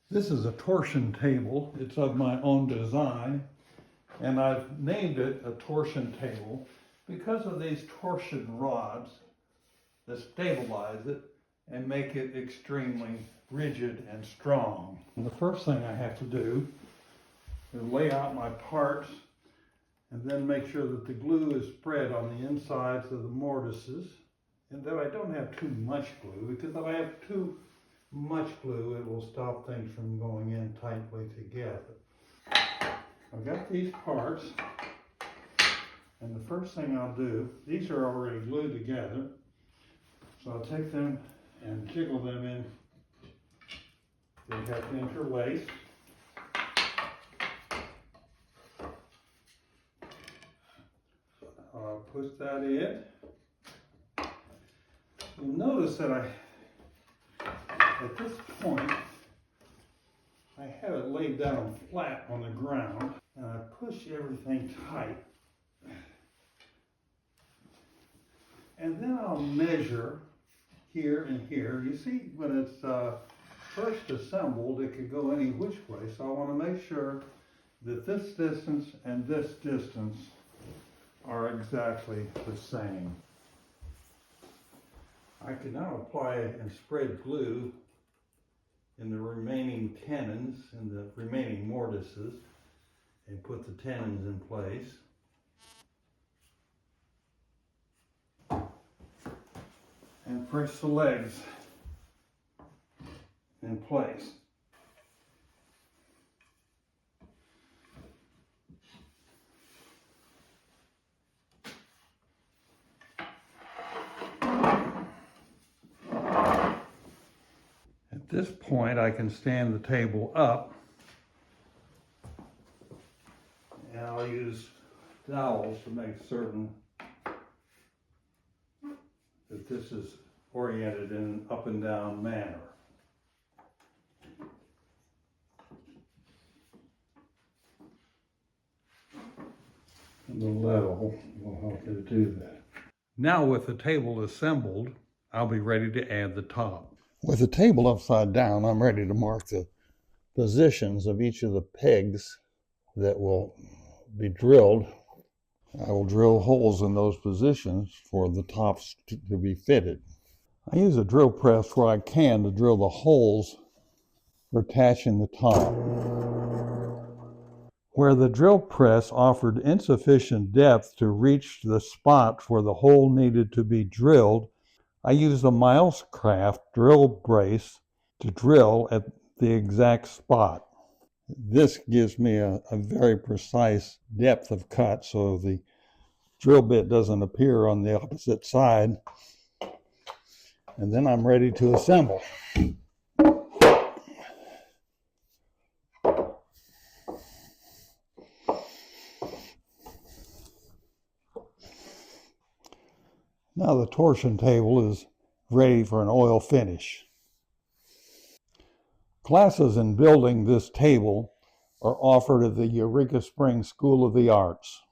This is a torsion table. It's of my own design, and I've named it a torsion table because of these torsion rods that stabilize it and make it extremely rigid and strong. And the first thing I have to do is lay out my parts and then make sure that the glue is spread on the insides of the mortises and that I don't have too much glue, because if I have too much glue, it will stop things from going in tightly together. I've got these parts, and the first thing I'll do, these are already glued together, so I'll take them and jiggle them in. They have to interlace. I'll push that in. You'll notice that at this point, I have it laid down flat on the ground, and I push everything tight. And then I'll measure here and here. You see, when it's first assembled, it could go any which way. So I want to make sure that this distance and this distance are exactly the same. I can now apply and spread glue in the remaining tenons and the remaining mortises and put the tenons in place. And press the legs in place. At this point, I can stand the table up, and I'll use dowels to make certain that this is oriented in an up and down manner. And the level will help you to do that. Now, with the table assembled, I'll be ready to add the top. With the table upside down, I'm ready to mark the positions of each of the pegs that will be drilled. I will drill holes in those positions for the tops to be fitted. I use a drill press where I can to drill the holes for attaching the top. Where the drill press offered insufficient depth to reach the spot where the hole needed to be drilled, I used a Milescraft drill brace to drill at the exact spot. This gives me a very precise depth of cut, so the drill bit doesn't appear on the opposite side. And then I'm ready to assemble. Now the torsion table is ready for an oil finish. Classes in building this table are offered at the Eureka Springs School of the Arts.